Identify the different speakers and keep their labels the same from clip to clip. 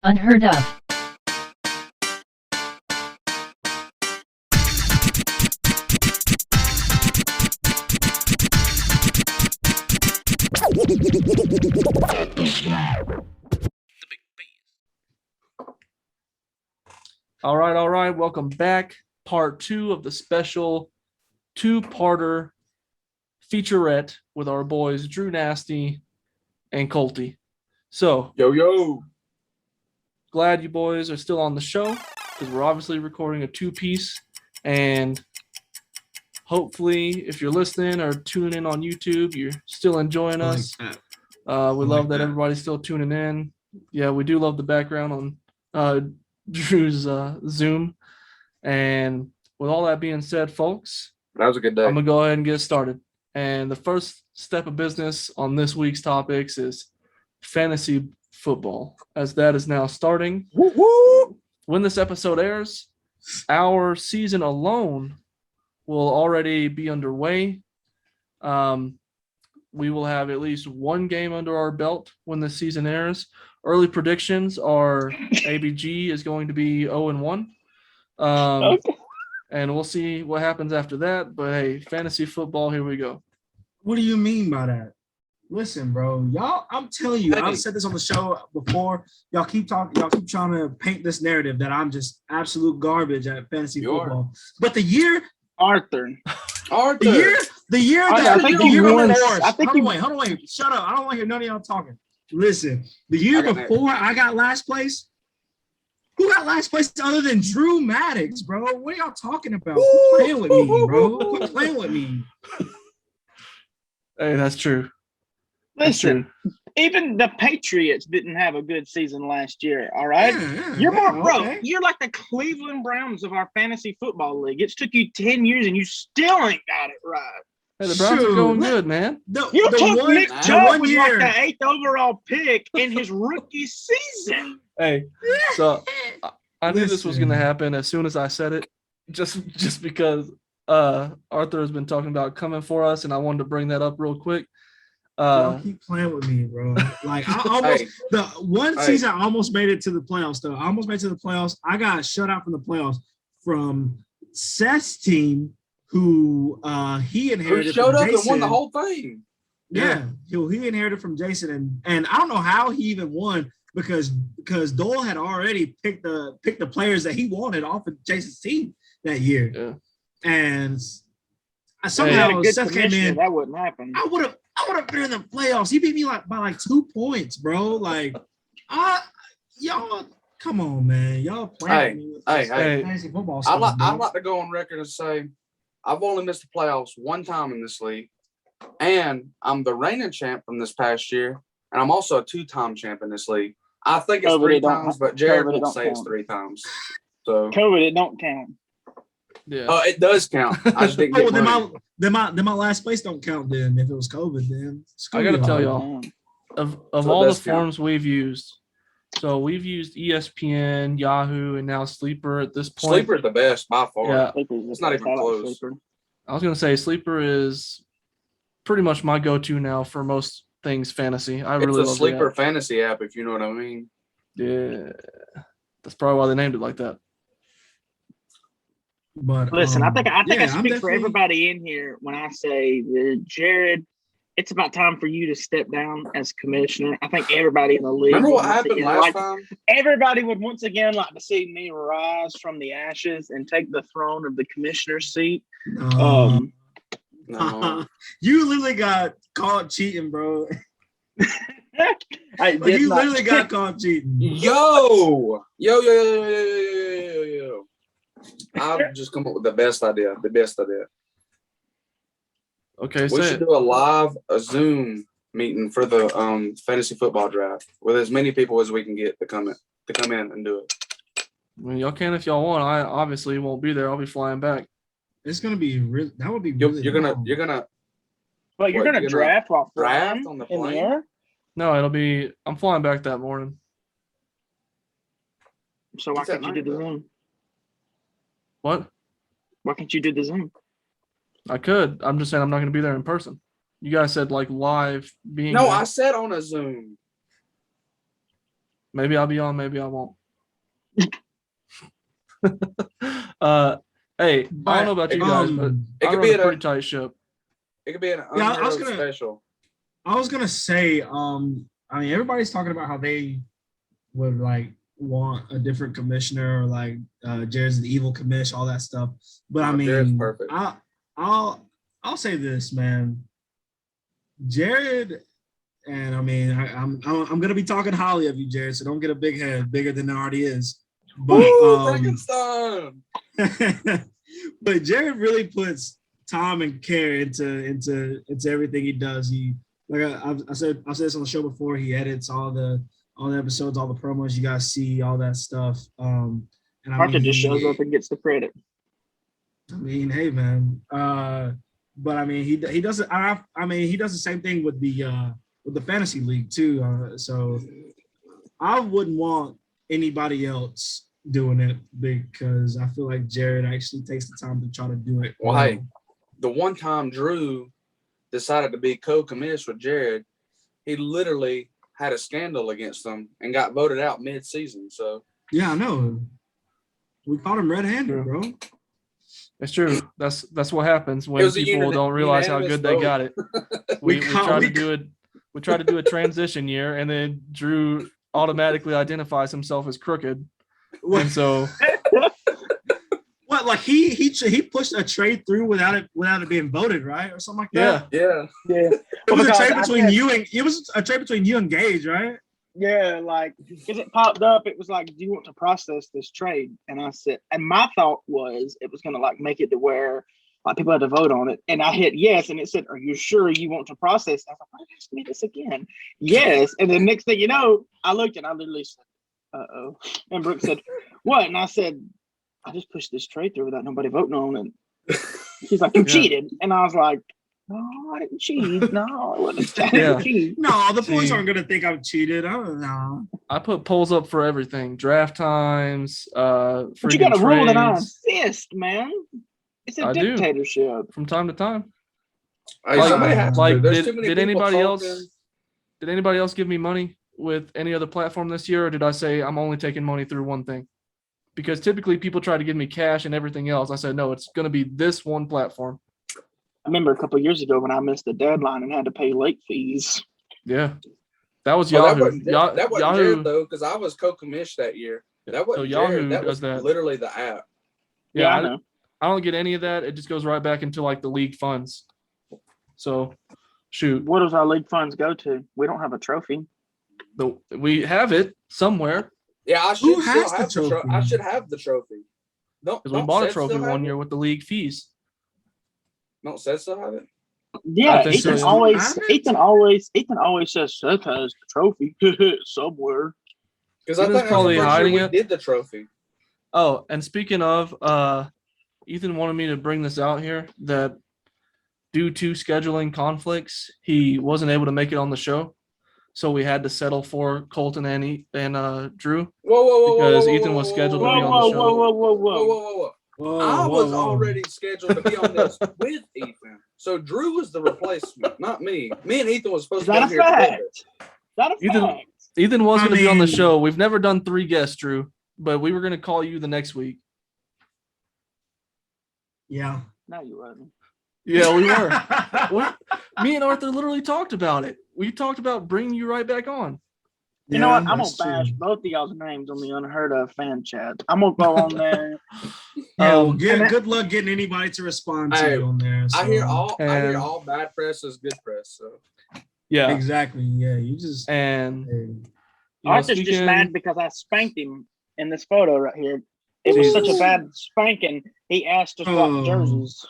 Speaker 1: Unheard of.
Speaker 2: All right. Welcome back. Part 2 of the special two-parter featurette with our boys Drew Nasty and Colty. So,
Speaker 3: Yo.
Speaker 2: glad you boys are still on the show because we're obviously recording a two-piece. And hopefully, if you're listening or tuning in on YouTube, you're still enjoying us. We love that everybody's still tuning in. Yeah, we do love the background on Drew's Zoom. And with all that being said, folks,
Speaker 3: that was a good day.
Speaker 2: I'm going to go ahead and get started. And the first step of business on this week's topics is fantasy football, as that is now starting.
Speaker 3: Woo-woo!
Speaker 2: When this episode airs, our season alone will already be underway. We will have at least one game under our belt when the season airs. Early predictions are ABG is going to be 0-1. And we'll see what happens after that. But hey, fantasy football, here we go.
Speaker 4: What do you mean by that? Listen, bro, y'all, I'm telling you, I've said this on the show before. Y'all keep trying to paint this narrative that I'm just absolute garbage at fantasy football. But the year
Speaker 3: Arthur.
Speaker 4: The year
Speaker 3: I think you won.
Speaker 4: Hold on, wait. Shut up. I don't want to hear none of y'all talking. Listen, the year before I got last place, who got last place other than Drew Maddox, bro? What are y'all talking about? Quit playing with me, bro. Quit playing with me.
Speaker 2: Hey, that's true.
Speaker 5: Listen, even the Patriots didn't have a good season last year, all right? You're like the Cleveland Browns of our fantasy football league. It's took you 10 years and you still ain't got it right.
Speaker 2: Hey, the Browns are going good, man.
Speaker 5: You took Nick Chubb was like the 8th overall pick in his rookie season.
Speaker 2: Hey, so I knew this was going to happen as soon as I said it, just because Arthur has been talking about coming for us, and I wanted to bring that up real quick.
Speaker 4: Don't keep playing with me, bro. Like I almost season I almost made it to the playoffs. Though I almost made it to the playoffs. I got shut out from the playoffs from Seth's team, who he inherited.
Speaker 3: Who showed
Speaker 4: from
Speaker 3: up
Speaker 4: Jason.
Speaker 3: and won the whole thing.
Speaker 4: Yeah, he inherited from Jason, and I don't know how he even won because Doyle had already picked the players that he wanted off of Jason's team that year, and somehow Seth came in.
Speaker 5: That wouldn't happen.
Speaker 4: I would have been in the playoffs. He beat me by 2 points, bro. Like, y'all, come on, man. Y'all playing me with fantasy football stuff.
Speaker 3: I'd like to go on record and say I've only missed the playoffs one time in this league, and I'm the reigning champ from this past year, and I'm also a 2-time champ in this league. I think it's 3 times, but Jared won't say it's 3 times. So
Speaker 5: COVID, it don't count.
Speaker 2: Yeah.
Speaker 3: It does count. I just didn't get
Speaker 4: then my last place don't count then. If it was COVID, then
Speaker 2: I gotta tell y'all, of all the forms we've used, so we've used ESPN, Yahoo, and now Sleeper at this point.
Speaker 3: Sleeper's the best by far.
Speaker 2: Yeah.
Speaker 3: It's not even close.
Speaker 2: I was gonna say Sleeper is pretty much my go-to now for most things fantasy. I really love
Speaker 3: a Sleeper fantasy app, if you know what I mean.
Speaker 2: Yeah, that's probably why they named it like that.
Speaker 4: But
Speaker 5: listen, I think I speak for everybody in here when I say that Jared, it's about time for you to step down as commissioner. I think everybody in the league.
Speaker 3: Remember what happened last time?
Speaker 5: Everybody would once again like to see me rise from the ashes and take the throne of the commissioner's seat.
Speaker 3: No.
Speaker 4: You literally got caught cheating, bro.
Speaker 5: You
Speaker 4: literally got caught cheating.
Speaker 3: Yo. I've just come up with the best idea.
Speaker 2: Okay,
Speaker 3: we should do a Zoom meeting for the fantasy football draft with as many people as we can get to come in and do it.
Speaker 2: I mean, y'all can if y'all want. I obviously won't be there. I'll be flying back.
Speaker 4: It's gonna be real. That would be really.
Speaker 3: You're gonna.
Speaker 5: But you're gonna draft while
Speaker 3: draft on the plane?
Speaker 5: in the air?
Speaker 2: No, I'm flying back that morning.
Speaker 5: So why can't you do the Zoom?
Speaker 2: What?
Speaker 5: Why can't you do the Zoom?
Speaker 2: I could. I'm just saying I'm not going to be there in person. You guys said like live being.
Speaker 3: No,
Speaker 2: there.
Speaker 3: I said on a Zoom.
Speaker 2: Maybe I'll be on, maybe I won't. Hey, I don't know about you guys, but
Speaker 3: it
Speaker 2: I
Speaker 3: could
Speaker 2: run
Speaker 3: be
Speaker 2: a pretty tight ship.
Speaker 3: It could be an special.
Speaker 4: I was gonna say, I mean, everybody's talking about how they would like want a different commissioner, or like Jared's the evil commish, all that stuff. But I mean,
Speaker 3: Jared's perfect.
Speaker 4: I'll say this, man. Jared, and I mean, I'm gonna be talking highly of you, Jared. So don't get a big head, bigger than it already is. But
Speaker 3: Frankenstein.
Speaker 4: But Jared really puts time and care into everything he does. He, like I said this on the show before. He edits all the episodes, all the promos you guys see, all that stuff. And
Speaker 5: Arthur just shows up and gets the credit.
Speaker 4: I mean, hey man. But I mean, he does it. I mean, he does the same thing with the fantasy league too. So I wouldn't want anybody else doing it, because I feel like Jared actually takes the time to try to do it.
Speaker 3: Well, hey, the one time Drew decided to be co-commish with Jared, he literally had a scandal against him and got voted out mid-season. So
Speaker 4: yeah, I know. We caught him red-handed, bro.
Speaker 2: It's true. That's what happens when people don't realize how good they got it. We tried to do a transition year, and then Drew automatically identifies himself as crooked. And so
Speaker 4: what, like he pushed a trade through without it being voted, right? Or something like that?
Speaker 3: Yeah.
Speaker 4: It was a trade between you and Gage, right?
Speaker 5: Yeah, like, because it popped up, it was like, do you want to process this trade? And I said, and my thought was it was going to like make it to where like people had to vote on it. And I hit yes, and it said, are you sure you want to process? I was like, why did I ask me this again? Yes. And then next thing you know, I looked and I literally said, uh-oh. And Brooke said, what? And I said, I just pushed this trade through without nobody voting on it. She's like, you cheated. And I was like, no, I didn't cheat. No, I wouldn't cheat.
Speaker 4: No, the boys aren't going to think I've cheated. I don't know.
Speaker 2: I put polls up for everything. Draft times,
Speaker 5: but you got to rule that I insist, man. It's a dictatorship.
Speaker 2: From time to time.
Speaker 3: Did
Speaker 2: anybody else give me money with any other platform this year, or did I say I'm only taking money through one thing? Because typically people try to give me cash and everything else. I said, no, it's going to be this one platform.
Speaker 5: I remember a couple of years ago when I missed the deadline and had to pay late fees.
Speaker 2: Yeah. That was Yahoo.
Speaker 3: That wasn't Jared, though, because I was co-commish that year. That wasn't
Speaker 2: Yahoo.
Speaker 3: That was literally the app.
Speaker 2: Yeah, I know. I don't get any of that. It just goes right back into like the league funds. So, shoot.
Speaker 5: What does our league funds go to? We don't have a trophy.
Speaker 2: We have it somewhere.
Speaker 3: Yeah, I should have the trophy.
Speaker 2: Because we bought a trophy one year with the league fees.
Speaker 3: Don't Seth still have it?
Speaker 5: Yeah, Ethan always says Seth has the trophy somewhere.
Speaker 3: Because I thought
Speaker 2: probably hiding
Speaker 3: it. Did the trophy?
Speaker 2: Oh, and speaking of, Ethan wanted me to bring this out here that due to scheduling conflicts, he wasn't able to make it on the show. So we had to settle for Colton and Drew.
Speaker 3: Whoa,
Speaker 2: because Ethan was scheduled to be on the show.
Speaker 3: Whoa. I was already scheduled to be on this with Ethan. So Drew was the replacement, not me. Me and Ethan was supposed to be here together.
Speaker 2: Ethan was going to be on the show. We've never done 3 guests, Drew, but we were going to call you the next week.
Speaker 4: Yeah.
Speaker 5: No, you wasn't.
Speaker 2: Yeah, we were. Me and Arthur literally talked about it. We talked about bringing you right back on.
Speaker 5: You know what? I'm going to bash both of y'all's names on the Unheard Of fan chat. I'm going to go on there.
Speaker 4: Good luck getting anybody to respond to you on there. So.
Speaker 3: I hear all bad press is good press. So
Speaker 2: yeah,
Speaker 4: exactly. Yeah, you just
Speaker 5: Arthur's just mad because I spanked him in this photo right here. It was such a bad spanking. He asked to swap jerseys.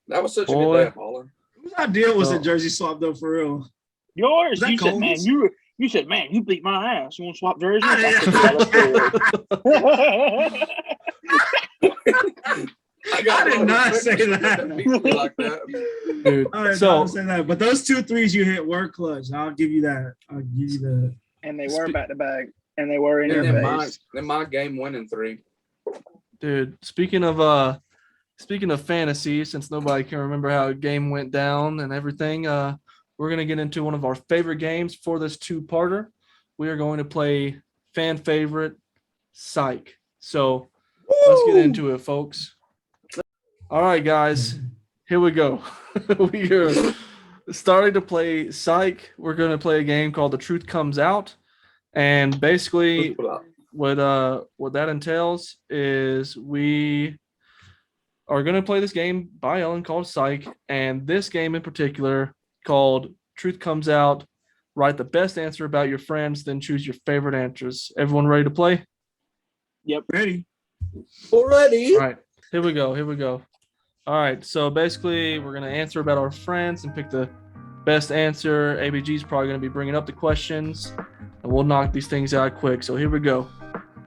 Speaker 3: That was such a good day, Paula.
Speaker 4: Whose idea was a jersey swap though? For real?
Speaker 5: Yours. You said, man, you said, man, you beat my ass. You want to swap jerseys?
Speaker 4: I did not say that.
Speaker 3: Like that.
Speaker 2: Dude,
Speaker 4: I did not say that. But those 2 threes you hit were clutch. I'll give you that.
Speaker 5: And they were back to back. And they were in your face.
Speaker 3: Then my game winning 3.
Speaker 2: Dude, speaking of fantasy, since nobody can remember how a game went down and everything, we're going to get into one of our favorite games for this 2-parter. We are going to play fan favorite, Psych. So let's get into it, folks. All right, guys, here we go. We are starting to play Psych. We're going to play a game called The Truth Comes Out. And basically what that entails is we are going to play this game by Ellen called Psych. And this game in particular called Truth Comes Out. Write the best answer about your friends, then choose your favorite answers. Everyone ready to play?
Speaker 5: Yep.
Speaker 4: Ready.
Speaker 3: Already.
Speaker 2: All right, here we go. All right, so basically we're going to answer about our friends and pick the best answer. ABG is probably going to be bringing up the questions, and we'll knock these things out quick. So here we go.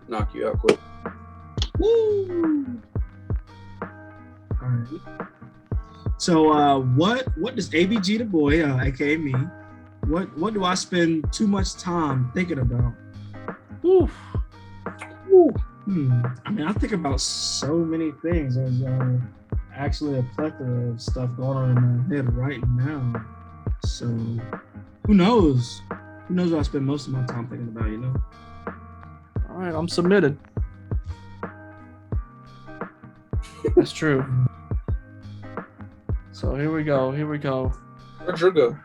Speaker 3: Knock you out quick.
Speaker 4: Woo! All right. So what does ABG the boy, aka me, what do I spend too much time thinking about?
Speaker 2: Oof.
Speaker 4: I mean, I think about so many things. There's actually a plethora of stuff going on in my head right now. So who knows? Who knows what I spend most of my time thinking about, you know?
Speaker 2: All right, I'm submitted. That's true. So here we go.
Speaker 3: Where'd Drew go?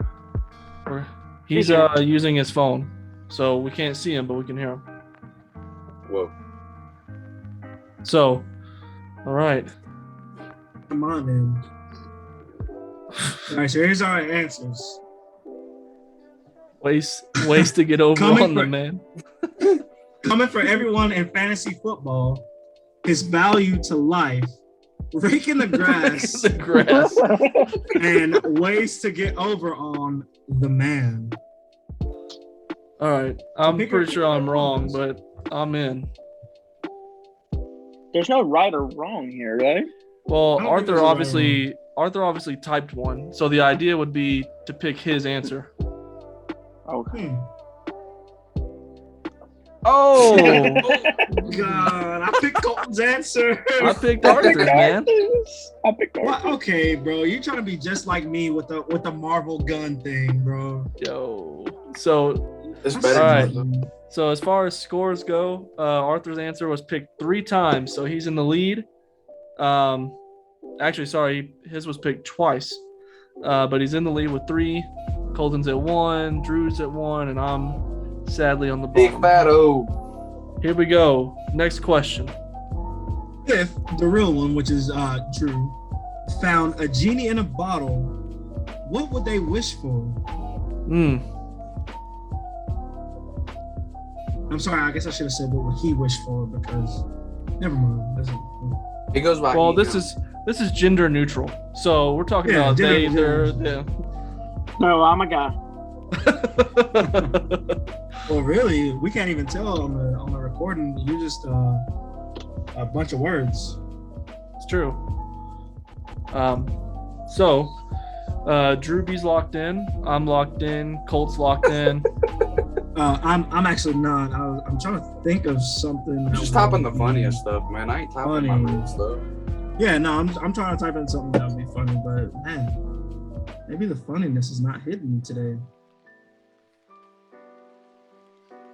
Speaker 2: He's using his phone, so we can't see him, but we can hear him.
Speaker 3: Whoa.
Speaker 2: So, all right.
Speaker 4: Come on, then. All right, so here's our answers.
Speaker 2: Ways to get over on them, man.
Speaker 4: Coming for everyone in fantasy football, his value to life, raking the grass, and ways to get over on the man.
Speaker 2: All right, I'm pretty sure I'm wrong, but I'm in.
Speaker 5: There's no right or wrong here, right?
Speaker 2: Well, Arthur obviously typed one, so the idea would be to pick his answer.
Speaker 5: Okay.
Speaker 2: Oh
Speaker 4: God! I picked Colton's answer.
Speaker 2: I picked Arthur's, man.
Speaker 5: I picked Arthur.
Speaker 4: Well, okay, bro. You're trying to be just like me with the Marvel gun thing, bro.
Speaker 2: Yo. So
Speaker 3: It's better.
Speaker 2: All right. So as far as scores go, Arthur's answer was picked 3 times, so he's in the lead. Actually, sorry, his was picked twice, but he's in the lead with 3. Colton's at 1, Drew's at 1, and I'm sadly on the bottom.
Speaker 3: Big bad O.
Speaker 2: Here we go. Next question.
Speaker 4: If the real one, which is Drew, found a genie in a bottle, what would they wish for? I'm sorry, I guess I should have said what would he wish for, because never mind.
Speaker 3: It goes by.
Speaker 2: Well, this is gender neutral, so we're talking about they, they're.
Speaker 5: No, I'm a guy.
Speaker 4: Well, really, we can't even tell on the recording. You're just a bunch of words.
Speaker 2: It's true. So Drewby's locked in. I'm locked in. Colt's locked in.
Speaker 4: I'm actually not. I'm trying to think of something.
Speaker 3: Just typing the funniest stuff, man. I ain't typing my real stuff.
Speaker 4: Yeah, no, I'm trying to type in something that would be funny, but man, maybe the funniness is not hitting today.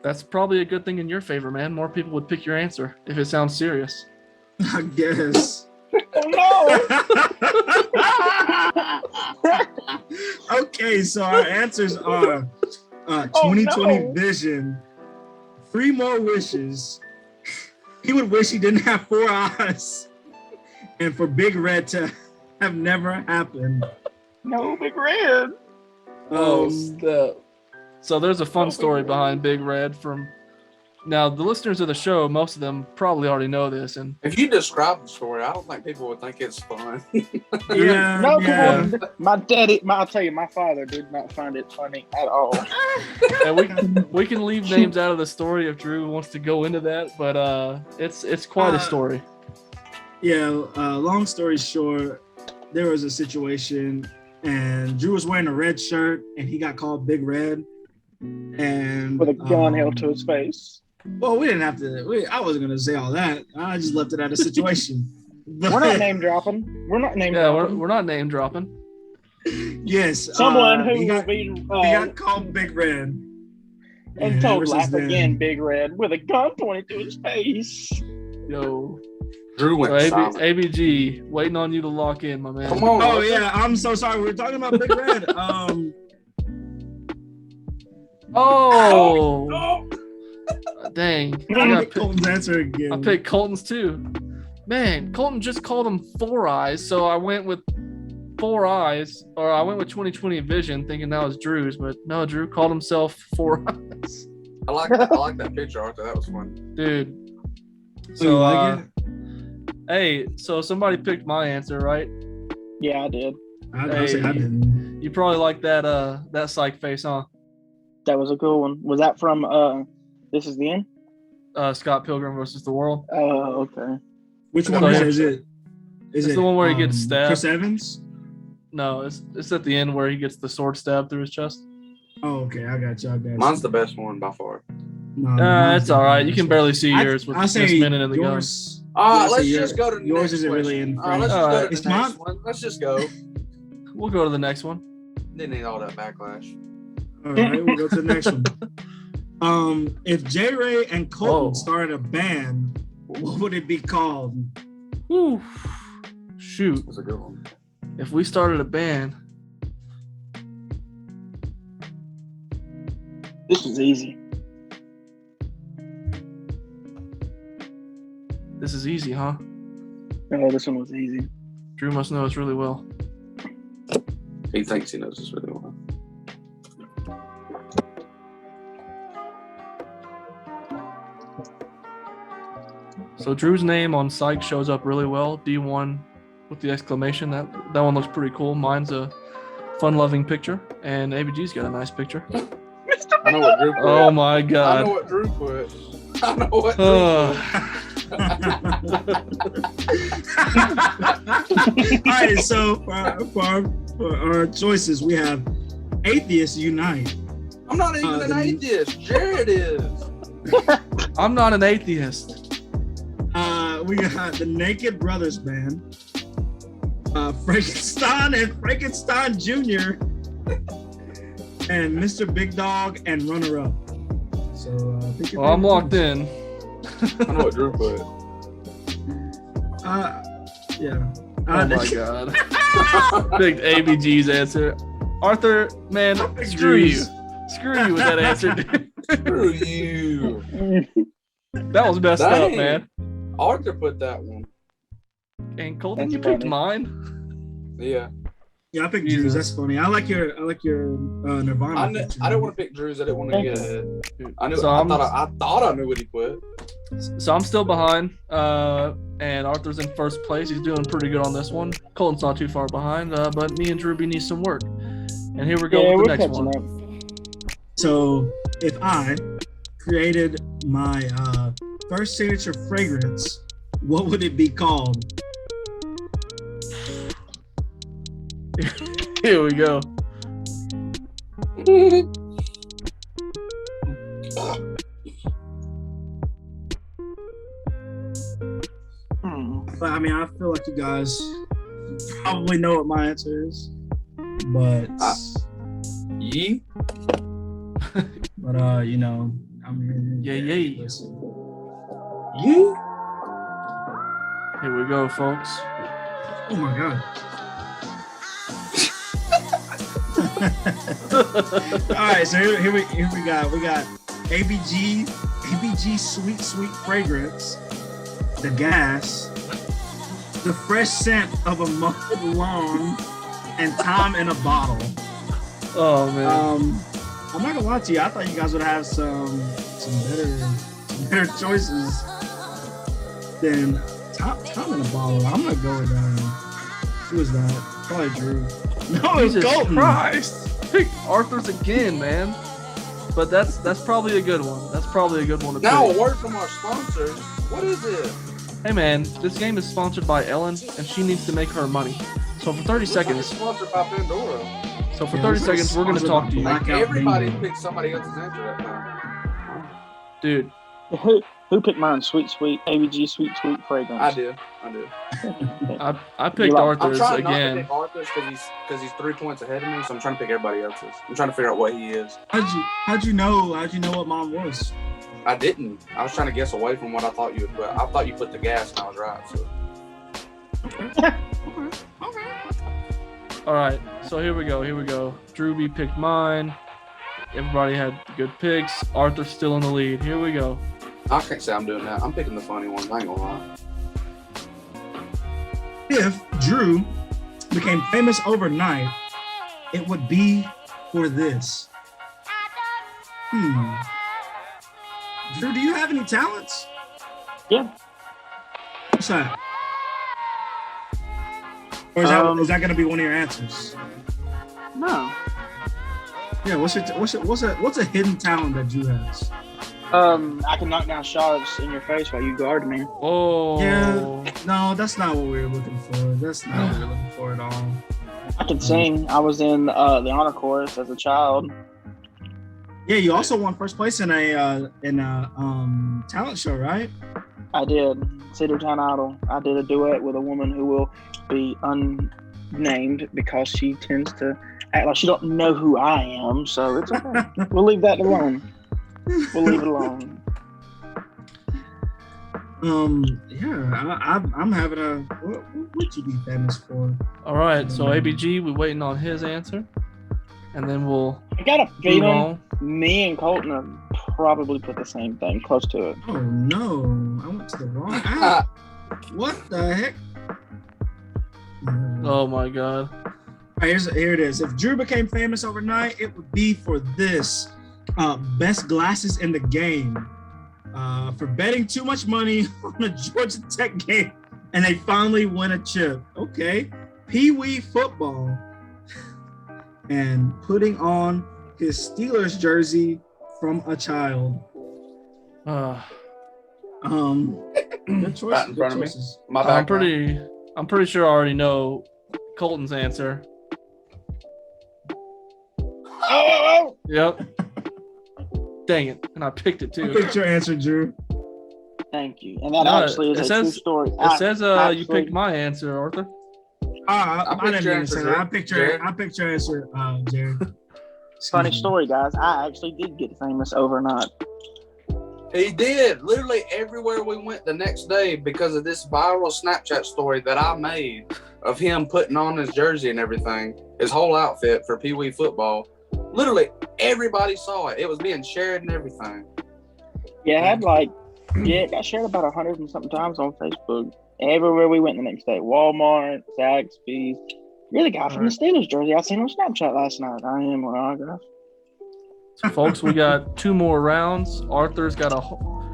Speaker 2: That's probably a good thing in your favor, man. More people would pick your answer if it sounds serious.
Speaker 4: I guess.
Speaker 5: Oh
Speaker 4: no! Okay, so our answers are 2020 vision, 3 more wishes. He would wish he didn't have 4 eyes, and for Big Red to have never happened.
Speaker 5: No, Big Red.
Speaker 2: So there's a fun story behind Big Red from. Now, the listeners of the show, most of them probably already know this. And
Speaker 3: if you describe the story, I don't think people would think it's fun.
Speaker 4: Yeah.
Speaker 5: No,
Speaker 4: yeah.
Speaker 5: My daddy, I'll tell you, my father did not find it funny at all.
Speaker 2: And we can leave names out of the story if Drew wants to go into that, but it's quite a story.
Speaker 4: Yeah. Long story short, there was a situation, and Drew was wearing a red shirt, and he got called Big Red, and
Speaker 5: with a gun held to his face.
Speaker 4: Well, we didn't have to. I wasn't gonna say all that. I just left it at a situation. But,
Speaker 5: we're not name dropping. We're not name dropping.
Speaker 2: We're not name dropping.
Speaker 4: Yes.
Speaker 5: Someone who
Speaker 4: he
Speaker 5: will be.
Speaker 4: He got called Big Red.
Speaker 5: And
Speaker 4: Yeah,
Speaker 5: told
Speaker 4: ever
Speaker 5: laugh
Speaker 4: since then-
Speaker 5: again, Big Red, with a gun pointed to his face.
Speaker 2: Yo.
Speaker 3: Drew went
Speaker 2: So
Speaker 3: silent.
Speaker 2: ABG, waiting on you to lock in, my man.
Speaker 3: Come on.
Speaker 4: Oh
Speaker 3: Arthur.
Speaker 4: yeah, I'm so sorry. We were talking about Big Red.
Speaker 2: Oh. Dang.
Speaker 4: I
Speaker 2: I
Speaker 4: picked Colton's answer again.
Speaker 2: picked Colton's too. Man, Colton just called him Four Eyes, so I went with Four Eyes, or I went with 2020 Vision, thinking that was Drew's, but no, Drew called himself Four Eyes.
Speaker 3: I like that picture, Arthur. That was fun.
Speaker 2: Dude.
Speaker 4: So you like it?
Speaker 2: Hey, so somebody picked my answer, right?
Speaker 5: Yeah, I did.
Speaker 4: I say I didn't.
Speaker 2: You probably like that psych face, huh?
Speaker 5: That was a cool one. Was that from This Is the End?
Speaker 2: Scott Pilgrim versus the World.
Speaker 5: Oh, okay.
Speaker 4: Which one
Speaker 2: So
Speaker 4: is it?
Speaker 2: It's the one where he gets stabbed.
Speaker 4: Chris Evans?
Speaker 2: No, it's at the end where he gets the sword stabbed through his chest.
Speaker 4: Oh, okay. I got you.
Speaker 3: Mine's the best one by far.
Speaker 4: No,
Speaker 2: It's all right. You can barely see yours with
Speaker 4: I
Speaker 2: this
Speaker 4: say
Speaker 2: minute in the gun.
Speaker 4: yours.
Speaker 3: Let's just go to the
Speaker 4: yours
Speaker 3: next
Speaker 4: isn't really
Speaker 3: question.
Speaker 4: in
Speaker 3: Let's just go to
Speaker 4: It's
Speaker 3: the next
Speaker 4: mine?
Speaker 3: one. Let's just go.
Speaker 2: We'll go to the next one.
Speaker 3: Didn't need all that backlash.
Speaker 4: All right, we'll go to the next one. If J Ray and Colton started a band, what would it be called?
Speaker 2: Whew. Shoot.
Speaker 3: That's a good one.
Speaker 2: If we started a band,
Speaker 5: This was easy.
Speaker 2: this is easy, huh?
Speaker 5: Oh, this one was easy.
Speaker 2: Drew must know us really well.
Speaker 3: He thinks he knows this really well.
Speaker 2: So Drew's name on Psych shows up really well. D1 with the exclamation. That one looks pretty cool. Mine's a fun-loving picture, and ABG's got a nice picture.
Speaker 3: I know what Drew put.
Speaker 2: Oh my
Speaker 3: I know
Speaker 2: God.
Speaker 3: what Drew put. I know what Drew
Speaker 4: All right, so for our choices, we have Atheists Unite.
Speaker 3: I'm not even an atheist. Jared is.
Speaker 2: I'm not an atheist.
Speaker 4: We got the Naked Brothers Band, Frankenstein and Frankenstein Jr., and Mr. Big Dog and Runner Up. So pick your
Speaker 2: Well, I'm
Speaker 4: favorite
Speaker 2: locked
Speaker 4: ones.
Speaker 2: in.
Speaker 3: I know what Drew put.
Speaker 4: Yeah.
Speaker 2: Oh my God. Picked ABG's answer. Arthur, man, screw you. Screw you with that answer, dude.
Speaker 3: Screw you.
Speaker 2: That was messed up,
Speaker 3: Dang.
Speaker 2: man.
Speaker 3: Arthur put that one.
Speaker 2: And Colton,
Speaker 5: That's
Speaker 2: you picked
Speaker 5: funny.
Speaker 2: mine?
Speaker 3: Yeah.
Speaker 4: Yeah, I picked
Speaker 2: Jesus.
Speaker 4: Drew's. That's funny. I like your Nirvana.
Speaker 3: I didn't want to pick Drew's. I didn't want to get ahead. I knew.
Speaker 2: So
Speaker 3: I
Speaker 2: I'm-
Speaker 3: thought I knew what he put.
Speaker 2: So I'm still behind, and Arthur's in first place. He's doing pretty good on this one. Colton's not too far behind, but me and Drewby need some work. And here we go
Speaker 5: Yeah,
Speaker 2: with
Speaker 5: we're
Speaker 2: the next
Speaker 5: catching
Speaker 2: one.
Speaker 5: up.
Speaker 4: So if I created my first signature fragrance, what would it be called?
Speaker 2: Here we go.
Speaker 4: But I mean, I feel like you guys probably know what my answer is, but
Speaker 3: Yee.
Speaker 4: you know, I mean,
Speaker 2: Yeah.
Speaker 4: listen.
Speaker 3: Yee.
Speaker 2: Here we go, folks.
Speaker 4: Oh my god. All right, so here we got ABG sweet fragrance, the gas, the fresh scent of a mowed lawn, and time in a bottle.
Speaker 2: Oh man.
Speaker 4: I'm not gonna lie to you. I thought you guys would have some better choices than time in a bottle. I'm gonna go with who was that? Probably Drew. No, it was
Speaker 2: Jesus
Speaker 4: Colton.
Speaker 2: Christ. I picked Arthur's again, man. But that's probably a good one. That's probably a good one to
Speaker 3: Now
Speaker 2: pick.
Speaker 3: a word from our sponsors. What is it?
Speaker 2: Hey man, this game is sponsored by Ellen, and she needs to make her money. So for 30
Speaker 3: It's
Speaker 2: seconds,
Speaker 3: sponsored by Pandora.
Speaker 2: so for
Speaker 4: Yeah,
Speaker 2: 30
Speaker 4: this is
Speaker 2: seconds, we're gonna
Speaker 4: sponsored
Speaker 2: talk
Speaker 4: by
Speaker 2: to you,
Speaker 4: Black-
Speaker 3: Like
Speaker 4: Blackout
Speaker 3: everybody
Speaker 4: bingo.
Speaker 3: picked somebody else's answer that time.
Speaker 2: dude.
Speaker 5: Who picked mine? Sweet ABG Sweet Fragrance.
Speaker 3: I do.
Speaker 2: I picked Arthur's
Speaker 3: I'm trying
Speaker 2: again.
Speaker 3: not to pick Arthur's because he's 3 points ahead of me, so I'm trying to pick everybody else's. I'm trying to figure out what he is.
Speaker 4: How'd you know what mine was?
Speaker 3: I didn't. I was trying to guess away from what I thought you would put. I thought you put the gas, and I was right. So.
Speaker 4: Okay.
Speaker 2: All right, so here we go. Drewby picked mine. Everybody had good picks. Arthur's still in the lead. Here we go.
Speaker 3: I can't say I'm doing that. I'm picking the funny ones. I ain't gonna lie.
Speaker 4: If Drew became famous overnight, it would be for this. Drew, do you have any talents?
Speaker 5: Yeah.
Speaker 4: What's that? Or is that gonna be one of your answers?
Speaker 5: No.
Speaker 4: Yeah. What's a hidden talent that Drew has?
Speaker 5: I can knock down shots in your face while you guard me.
Speaker 2: Oh.
Speaker 4: Yeah. No, that's not what we were looking for. That's not what we were looking for at all.
Speaker 5: I can sing. I was in the honor chorus as a child.
Speaker 4: Yeah, you also won first place in a talent show, right?
Speaker 5: I did. Cedartown Idol. I did a duet with a woman who will be unnamed because she tends to act like she don't know who I am. So it's okay. We'll leave that alone. We'll leave it alone.
Speaker 4: I'm having a. What would you be famous for?
Speaker 2: All right, so ABG, we're waiting on his answer, and then we'll.
Speaker 5: I got a feeling me and Colton are probably put the same thing close to it.
Speaker 4: Oh no! I went to the wrong app. What the heck?
Speaker 2: Oh my god!
Speaker 4: All right, here it is. If Drew became famous overnight, it would be for this. Best glasses in the game. For betting too much money on a Georgia Tech game, and they finally win a chip. Okay, Pee Wee football, and putting on his Steelers jersey from a child. Good choice.
Speaker 3: In front of me. My
Speaker 2: I'm pretty sure I already know Colton's answer.
Speaker 5: Oh!
Speaker 2: Yep. Dang it, and I picked it too.
Speaker 4: I picked your answer, Drew.
Speaker 5: Thank you. And that actually is a true story.
Speaker 2: It says you picked my answer, Arthur.
Speaker 4: I didn't mean to say that. I picked your answer, Jared.
Speaker 5: Funny story, guys. I actually did get famous overnight.
Speaker 3: He did. Literally everywhere we went the next day because of this viral Snapchat story that I made of him putting on his jersey and everything, his whole outfit for Pee Wee football. Literally everybody saw it. It was being shared and everything.
Speaker 5: Yeah, it got shared about 100 and something times on Facebook. Everywhere we went the next day. Walmart, Zaxby's. You're the guy from the Steelers jersey I seen on Snapchat last night. I am on autograph.
Speaker 2: So folks, we got 2 more rounds. Arthur's got a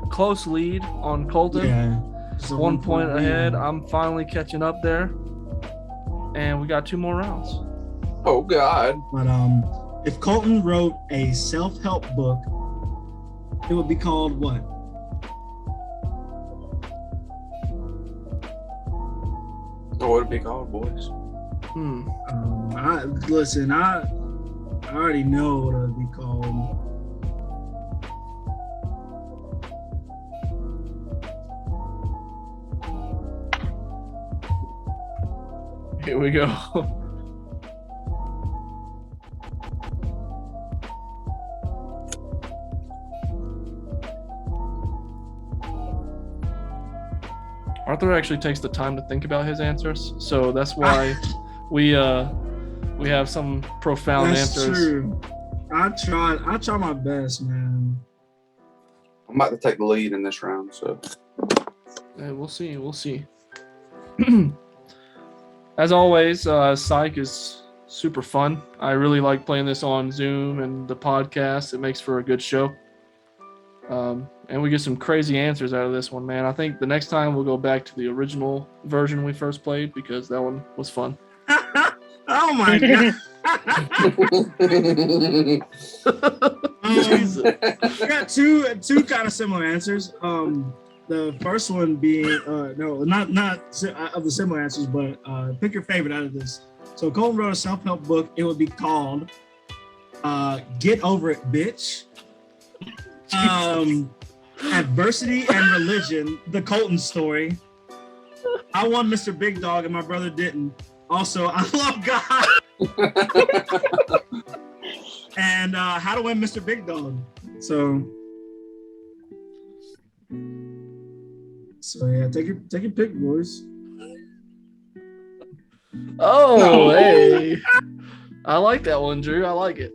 Speaker 2: close lead on Colton.
Speaker 4: Yeah.
Speaker 2: 1 point ahead. I'm finally catching up there. And we got 2 more rounds.
Speaker 3: Oh, God.
Speaker 4: But if Colton wrote a self-help book, it would be called what?
Speaker 3: What would it be called, boys?
Speaker 4: I already know what it would be called.
Speaker 2: Here we go. Arthur actually takes the time to think about his answers, so that's why we have some profound answers.
Speaker 4: That's true. I try my best, man.
Speaker 3: I'm about to take the lead in this round, so
Speaker 2: Yeah, we'll see. As always, Psych is super fun. I really like playing this on Zoom and the podcast. It makes for a good show. And we get some crazy answers out of this one, man. I think the next time we'll go back to the original version we first played because that one was fun.
Speaker 4: Oh my God. I got two kind of similar answers. The first one being not of the similar answers, but pick your favorite out of this. So Colton wrote a self-help book. It would be called "Get Over It, Bitch." And Adversity and Religion, the Colton story. I won Mr. Big Dog and my brother didn't. Also, I love God. And How to Win Mr. Big Dog. So yeah, take your pick, boys.
Speaker 2: Oh, hey. I like that one, Drew. I like it.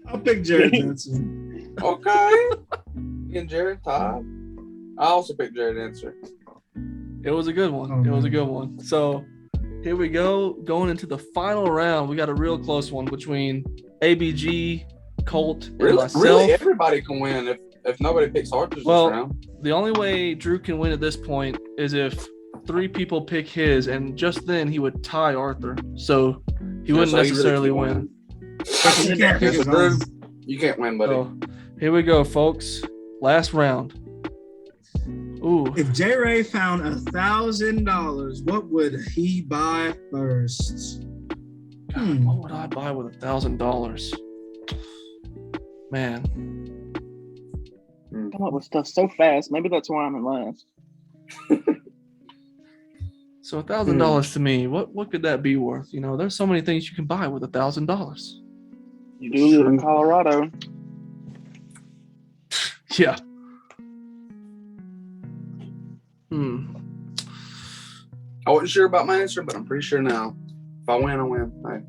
Speaker 4: I'll pick Jared Dancer.
Speaker 3: Okay. Me and Jared tied. I also picked Jared Dancer.
Speaker 2: It was a good one. It was a good one. So here we go. Going into the final round, we got a real close one between ABG, Colt, and myself.
Speaker 3: Really, everybody can win if nobody picks Arthur's this round.
Speaker 2: The only way Drew can win at this point is if 3 people pick his, and just then he would tie Arthur. So he wouldn't necessarily win.
Speaker 4: You can't pick his
Speaker 3: Drew, you can't win, buddy.
Speaker 2: So, here we go, folks. Last round. Ooh.
Speaker 4: If J. Ray found $1,000, what would he buy first?
Speaker 2: God, what would I buy with $1,000? Man.
Speaker 5: Come up with stuff so fast. Maybe that's why I'm in last.
Speaker 2: So $1,000 to me, what could that be worth? You know, there's so many things you can buy with $1,000.
Speaker 5: You do live in Colorado.
Speaker 2: Yeah.
Speaker 3: I wasn't sure about my answer, but I'm pretty sure now. If I win, I win. Hey.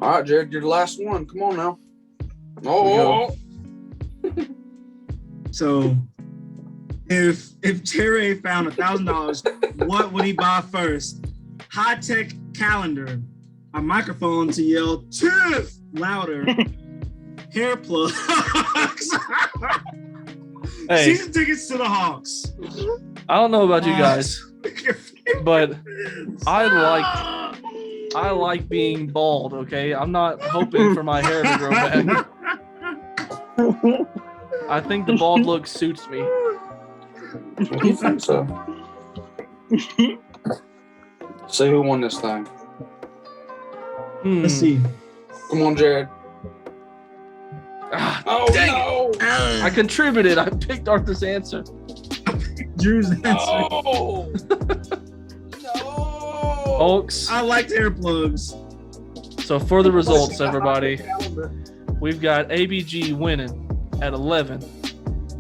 Speaker 3: All right, Jared, you're the last one. Come on now. Oh.
Speaker 4: So, if J. found $1,000, what would he buy first? High-tech calendar, a microphone to yell "Tiff" louder, hair plugs, season tickets to the Hawks.
Speaker 2: I don't know about you guys, but I like being bald. Okay, I'm not hoping for my hair to grow back. I think the bald look suits me.
Speaker 3: You think so? See who won this thing.
Speaker 4: Let's see.
Speaker 3: Come on, Jared. Oh,
Speaker 2: dang
Speaker 3: no.
Speaker 2: It. I contributed. I picked Arthur's answer.
Speaker 4: Drew's answer.
Speaker 3: No. No.
Speaker 2: Folks.
Speaker 4: I liked hair plugs.
Speaker 2: So for the results, everybody, we've got ABG winning at 11,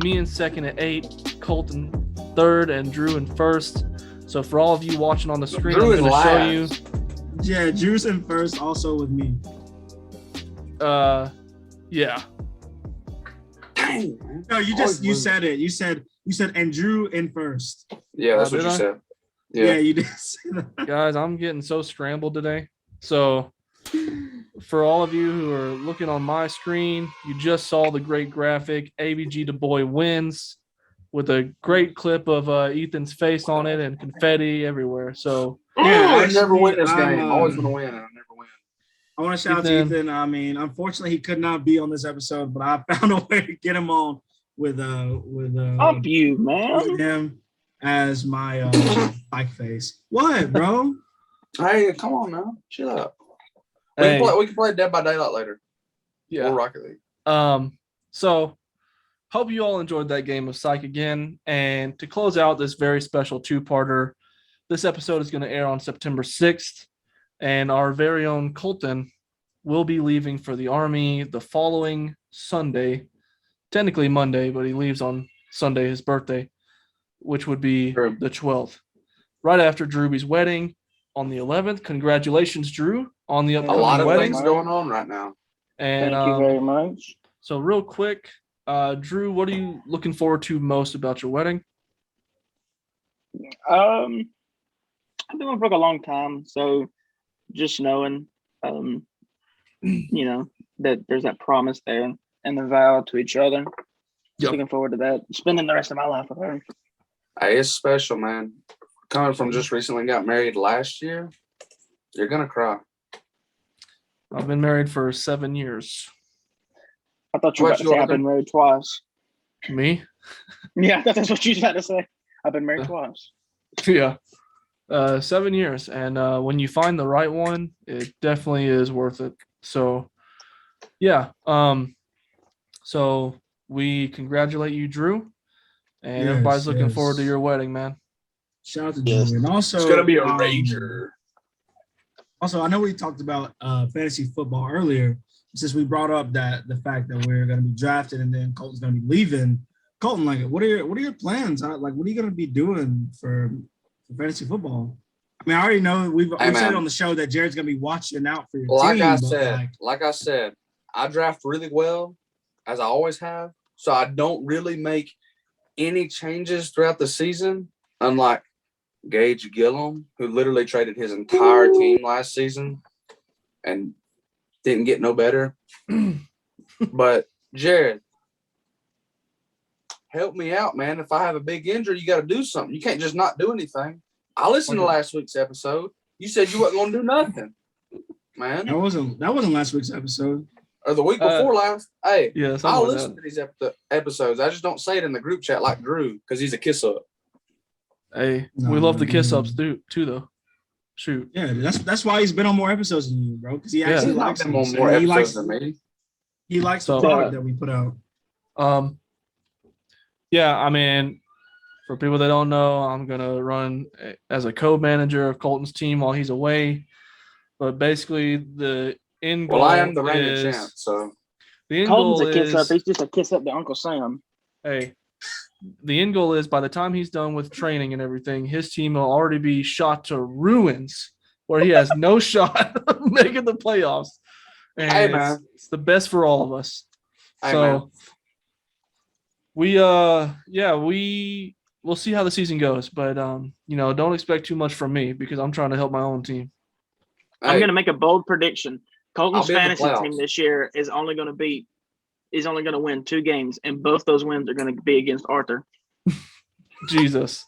Speaker 2: me in second at 8, Colton third, and Drew in first. So for all of you watching on the screen,
Speaker 3: Drew
Speaker 2: I'm going to show you.
Speaker 4: Yeah, Drew's in first, also with me.
Speaker 2: Yeah.
Speaker 3: Dang, man.
Speaker 4: No, you said it. You said and Drew in first.
Speaker 3: Yeah, that's what you said.
Speaker 4: Yeah, you did say that.
Speaker 2: Guys, I'm getting so scrambled today. So for all of you who are looking on my screen, you just saw the great graphic. ABG Du Bois wins with a great clip of Ethan's face on it and confetti everywhere. So
Speaker 3: yeah, I never win this game. I'm always going to win, and I never win.
Speaker 4: I want to shout out to Ethan. I mean, unfortunately, he could not be on this episode, but I found a way to get him on with
Speaker 5: up you, man.
Speaker 4: With him as my bike face. What, bro?
Speaker 3: Hey, come on now, chill out.
Speaker 2: Hey.
Speaker 3: We can play Dead by Daylight later.
Speaker 2: Yeah,
Speaker 3: or Rocket League.
Speaker 2: So hope you all enjoyed that game of Psych again. And to close out this very special 2-parter, this episode is going to air on September 6th. And our very own Colton will be leaving for the Army the following Sunday, technically Monday, but he leaves on Sunday, his birthday, which would be the 12th, right after Drewby's wedding on the 11th. Congratulations, Drew, on the upcoming wedding.
Speaker 3: A lot of things going on right now.
Speaker 2: And
Speaker 5: thank you very much.
Speaker 2: So real quick, Drew, what are you looking forward to most about your wedding?
Speaker 5: I've been on for a long time, so just knowing, that there's that promise there and the vow to each other. Just looking forward to that. Spending the rest of my life with her.
Speaker 3: Hey, it's special, man. Coming from just recently got married last year, you're gonna cry.
Speaker 2: I've been married for 7 years.
Speaker 5: I thought you were about to say I've been married twice.
Speaker 2: Me?
Speaker 5: Yeah, that's what you was about to say. I've been married twice.
Speaker 2: Yeah. 7 years. And when you find the right one, it definitely is worth it. So Yeah. So we congratulate you, Drew, and everybody's looking forward to your wedding, man.
Speaker 4: Shout out to Drew. And also,
Speaker 3: it's gonna be a rager.
Speaker 4: Also, I know we talked about fantasy football earlier. Since we brought up the fact that we're going to be drafted and then Colton's going to be leaving. Colton, like, what are your plans? Like, what are you going to be doing for fantasy football? I mean, I already know we've said it on the show that Jared's going to be watching out for your team.
Speaker 3: Like I said, I draft really well, as I always have. So I don't really make any changes throughout the season, unlike Gage Gillum, who literally traded his entire team last season and didn't get no better. But Jared, help me out, man. If I have a big injury, you got to do something. You can't just not do anything. I listened to last week's episode. You said you wasn't going to do nothing, man.
Speaker 4: That wasn't last week's episode.
Speaker 3: Or the week before last. Hey,
Speaker 2: yeah,
Speaker 3: I'll listen to these episodes. I just don't say it in the group chat like Drew because he's a kiss up.
Speaker 2: Hey, we love the kiss ups too, though. Shoot.
Speaker 4: Yeah, that's why he's been on more episodes than you, bro. Because he actually likes
Speaker 3: him on more episodes than me.
Speaker 4: He likes the product that we put out.
Speaker 2: Yeah, I mean, for people that don't know, I'm gonna run as a co-manager of Colton's team while he's away. But basically, the end goal.
Speaker 3: Well, I am the reigning champ, so
Speaker 2: the end
Speaker 5: Colton's
Speaker 2: goal
Speaker 5: a kiss
Speaker 2: is,
Speaker 5: up. He's just a kiss up to Uncle Sam.
Speaker 2: Hey, the end goal is by the time he's done with training and everything, his team will already be shot to ruins, where he has no shot of making the playoffs. And
Speaker 3: hey, man,
Speaker 2: it's the best for all of us.
Speaker 3: Hey,
Speaker 2: so
Speaker 3: man.
Speaker 2: we'll see how the season goes, but don't expect too much from me because I'm trying to help my own team.
Speaker 3: Hey,
Speaker 5: I'm going to make a bold prediction. Colton's
Speaker 3: I'll be in the
Speaker 5: fantasy
Speaker 3: playoffs.
Speaker 5: team this year is only going to win 2 games, and both those wins are going to be against Arthur.
Speaker 2: Jesus.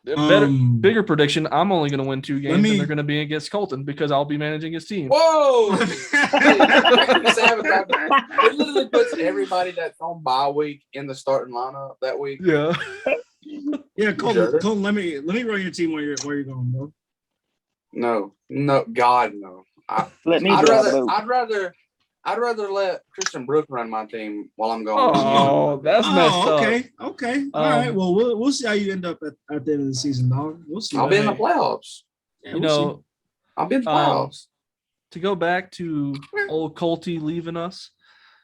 Speaker 2: Bigger prediction. I'm only going to win 2 games, and they're going to be against Colton because I'll be managing his team.
Speaker 3: Whoa! It literally puts everybody that's on bye week in the starting lineup that week.
Speaker 2: Yeah.
Speaker 4: Yeah, Colton. Let me run your team where you're going, bro.
Speaker 3: No, God, no.
Speaker 5: I'd
Speaker 3: rather let Christian Brook run my team while I'm going.
Speaker 2: Oh, that's messed up.
Speaker 4: Okay. All right. Well, we'll see how you end up at the end of the season, dog. We'll see.
Speaker 3: I'll be in the playoffs.
Speaker 4: Yeah,
Speaker 3: I'll be in the playoffs.
Speaker 2: To go back to old Colty leaving us,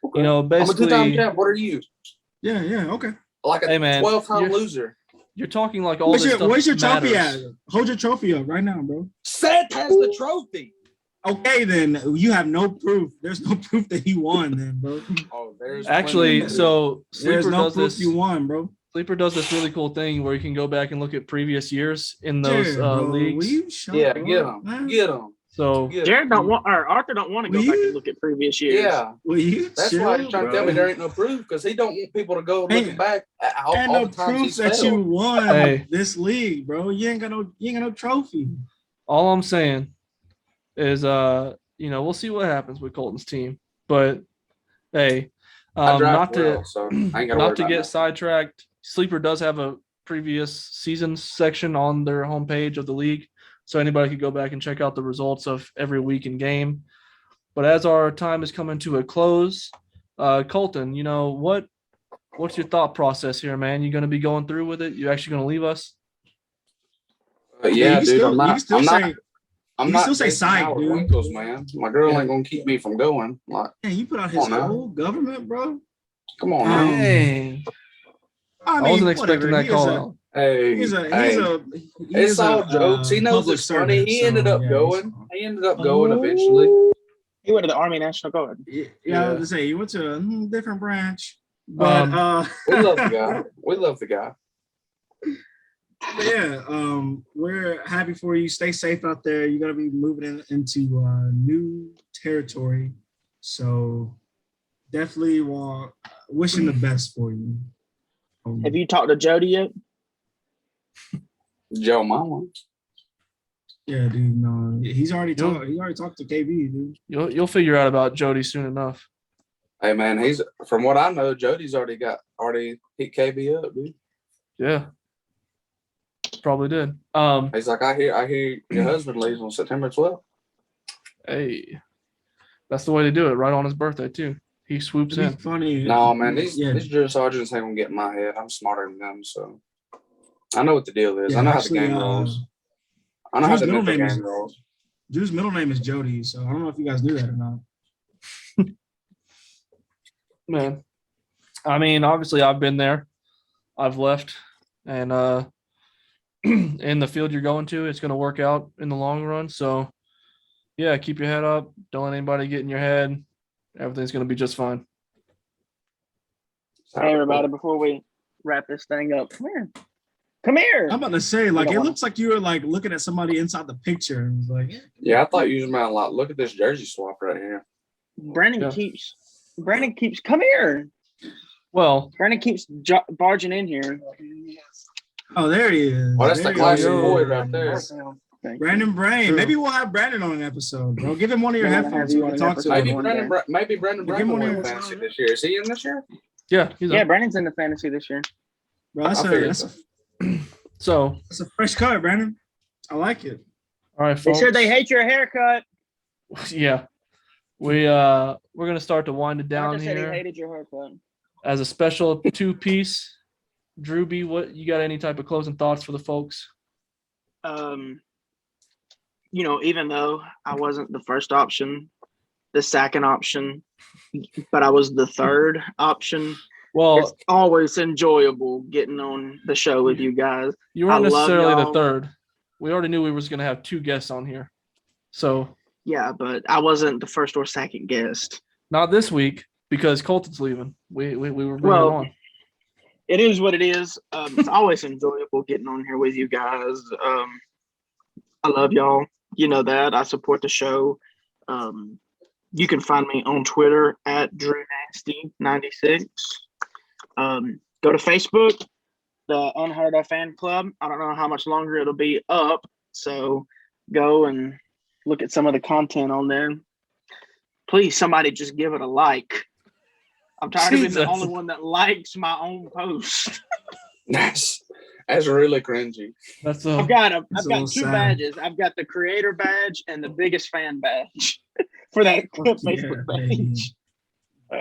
Speaker 3: Okay.
Speaker 2: basically.
Speaker 3: I'm a 2-time champ. What are you?
Speaker 4: Yeah. Okay.
Speaker 3: Like a 12-time loser.
Speaker 2: You're talking like all
Speaker 4: Where's
Speaker 2: this stuff.
Speaker 4: Where's your trophy
Speaker 2: matters.
Speaker 4: at? Hold your trophy up right now, bro.
Speaker 3: Seth has the trophy.
Speaker 4: Okay, then you have no proof. There's no proof that he won, then, bro.
Speaker 3: Oh, there's
Speaker 2: actually. So
Speaker 4: there's
Speaker 2: Sleeper
Speaker 4: no
Speaker 2: does
Speaker 4: proof
Speaker 2: this.
Speaker 4: you won, bro.
Speaker 2: Sleeper does this really cool thing where you can go back and look at previous years in those leagues.
Speaker 4: Will you shut
Speaker 3: Yeah,
Speaker 4: up,
Speaker 3: get him.
Speaker 2: So
Speaker 5: Jared Arthur don't want to go back and look at previous years.
Speaker 3: Yeah,
Speaker 4: will you?
Speaker 3: That's why he's trying to tell me there ain't no proof because he don't want people to go looking back at all
Speaker 4: no
Speaker 3: the times
Speaker 4: proof that you won this league, bro. You ain't got no trophy.
Speaker 2: All I'm saying is, we'll see what happens with Colton's team. But hey, not to get sidetracked. Sleeper does have a previous season section on their homepage of the league, so anybody could go back and check out the results of every week in game. But as our time is coming to a close, Colton, what's your thought process here, man? You going to be going through with it? You actually going to leave us?
Speaker 3: Yeah, dude. I'm not
Speaker 4: still say Psych, dude.
Speaker 3: Winkles, man. My girl ain't gonna keep me from going. Like,
Speaker 4: man, you put out his whole government, bro.
Speaker 3: Come on, man.
Speaker 2: Hey. I wasn't expecting that call out.
Speaker 3: Hey, it's all jokes. He knows it's funny. He ended up going. He ended up going eventually.
Speaker 5: He went to the Army National Guard.
Speaker 4: Yeah, I was to say he went to a different branch. But
Speaker 3: we love the guy. We love the guy.
Speaker 4: But yeah, we're happy for you. Stay safe out there. You're gonna be moving into new territory, so definitely wishing the best for you.
Speaker 5: Have you talked to Jody yet?
Speaker 3: Joe Mama.
Speaker 4: Yeah, dude. No, he's already talked. He already talked to KB, dude.
Speaker 2: You'll figure out about Jody soon enough.
Speaker 3: Hey man, he's from what I know, Jody's already hit KB up, dude.
Speaker 2: Yeah. Probably did.
Speaker 3: He's like, I hear your husband leaves on September 12th.
Speaker 2: Hey. That's the way to do it. Right on his birthday too. He swoops in.
Speaker 4: Funny.
Speaker 3: No, man, these drill sergeants ain't gonna get in my head. I'm smarter than them, so I know what the deal is. I know how the game rolls. I know how the mental game rolls.
Speaker 4: Drew's middle name is Jody, so I don't know if you guys knew that or not.
Speaker 2: Man, I mean, obviously, I've been there. I've left, and in the field you're going to, it's going to work out in the long run. So, yeah, keep your head up. Don't let anybody get in your head. Everything's going to be just fine.
Speaker 5: Hey, everybody, before we wrap this thing up, come here.
Speaker 4: I'm about to say, like, it looks like you were like looking at somebody inside the picture and was like,
Speaker 3: yeah, I thought you was around a lot. Look at this jersey swap right here.
Speaker 5: Brandon keeps, come here.
Speaker 2: Well,
Speaker 5: Brandon keeps barging in here.
Speaker 4: Oh, there he is.
Speaker 3: Oh, that's the classic boy right there.
Speaker 4: Brandon Brain.
Speaker 2: True.
Speaker 4: Maybe we'll have Brandon on an episode, bro. Give him one of your headphones so we can talk to him.
Speaker 3: Maybe Brandon Brain will win fantasy this year. Is he in this year?
Speaker 2: Yeah.
Speaker 5: Brandon's in the fantasy this year.
Speaker 4: Bro, that's a fresh cut, Brandon. I like it.
Speaker 2: All right, folks.
Speaker 5: They said they hate your haircut.
Speaker 2: Yeah. We're gonna start to wind it down
Speaker 5: Said he
Speaker 2: here.
Speaker 5: hated your haircut.
Speaker 2: As a special 2-piece. Drewby, what you got? Any type of closing thoughts for the folks?
Speaker 5: Even though I wasn't the first option, the second option, but I was the third option.
Speaker 2: Well,
Speaker 5: it's always enjoyable getting on the show with you guys.
Speaker 2: You weren't necessarily the third. We already knew we was going to have 2 guests on here. So
Speaker 5: yeah, but I wasn't the first or second guest.
Speaker 2: Not this week because Colton's leaving. We were bringing it on.
Speaker 5: It is what it is. It's always enjoyable getting on here with you guys. I love y'all. You know that. I support the show. You can find me on Twitter at DrewNasty96. Go to Facebook, the Unheard of Fan Club. I don't know how much longer it'll be up, so go and look at some of the content on there. Please, somebody just give it a like. I'm tired of being the only one that likes my own post.
Speaker 3: That's really cringy.
Speaker 5: I've got 2 badges. I've got the creator badge and the biggest fan badge for that Facebook page.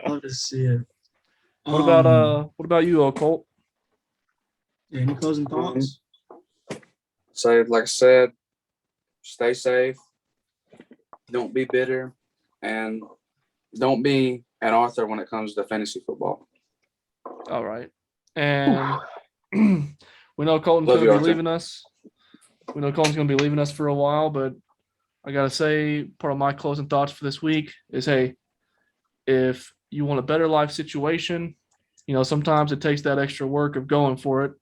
Speaker 4: Love to see it.
Speaker 2: What about you, Colt?
Speaker 4: Any closing thoughts?
Speaker 3: So, like I said, stay safe. Don't be bitter, and don't be an Arthur when it comes to fantasy football.
Speaker 2: All right, and we know Colton's going to be leaving us. We know Colton's going to be leaving us for a while, but I got to say, part of my closing thoughts for this week is, hey, if you want a better life situation, sometimes it takes that extra work of going for it.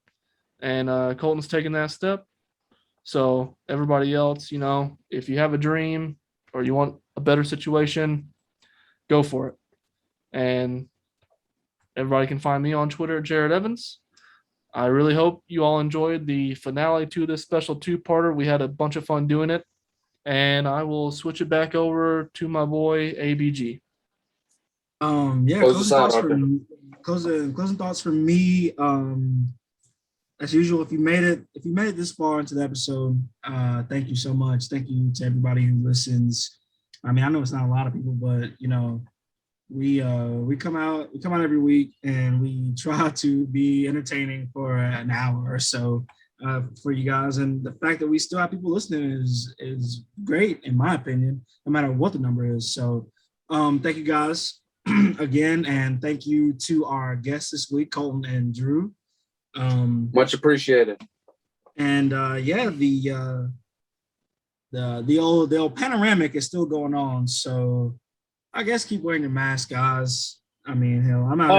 Speaker 2: And Colton's taking that step. So everybody else, if you have a dream or you want a better situation, go for it. And everybody can find me on Twitter at Jared Evans. I really hope you all enjoyed the finale to this special 2-parter. We had a bunch of fun doing it. And I will switch it back over to my boy ABG.
Speaker 4: Closing thoughts from me. As usual, if you made it this far into the episode, thank you so much. Thank you to everybody who listens. I mean, I know it's not a lot of people, but we come out every week and we try to be entertaining for an hour or so for you guys. And the fact that we still have people listening is great, in my opinion, no matter what the number is. So thank you guys again, and thank you to our guests this week, Colton and Drew.
Speaker 3: Much appreciated.
Speaker 4: And the old panoramic is still going on, so I guess keep wearing your mask, guys. I mean, hell, I'm out.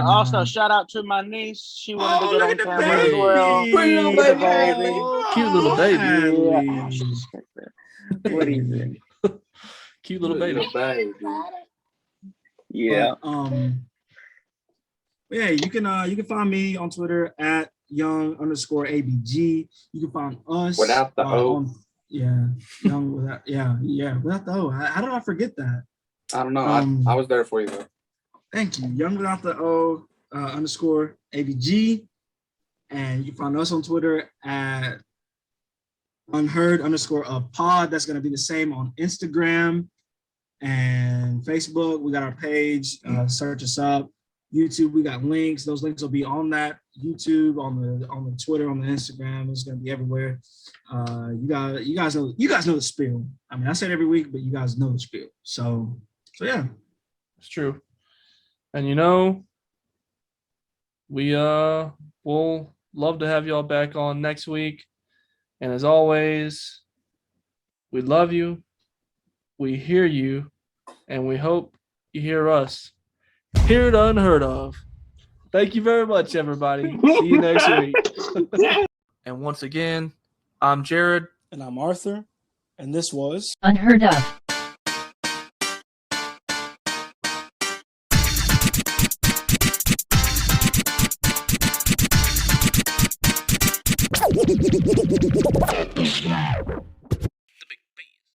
Speaker 5: Also, shout out to my niece. She wanted to get on camera as well.
Speaker 3: Pretty little baby.
Speaker 2: Cute little baby.
Speaker 5: What is it?
Speaker 2: Cute little baby.
Speaker 5: Yeah.
Speaker 4: Yeah, you can find me on Twitter at young_ABG. You can find us
Speaker 3: without the O.
Speaker 4: Young without the O. How did I forget that?
Speaker 3: I don't know. I was there for you though.
Speaker 4: Thank you. Young without the O _ABG. And you can find us on Twitter at unheard_pod. That's going to be the same on Instagram. And Facebook, we got our page. Search us up. YouTube, we got links. Those links will be on that YouTube, on the Twitter, on the Instagram. It's gonna be everywhere. You guys know the spiel. I mean, I say it every week, but you guys know the spiel. So yeah,
Speaker 2: it's true. And we'll love to have y'all back on next week. And as always, we love you, we hear you, and we hope you hear us. Hear it unheard of. Thank you very much, everybody. See you next week. And once again, I'm Jared.
Speaker 1: And I'm Arthur. And this was
Speaker 6: Unheard of.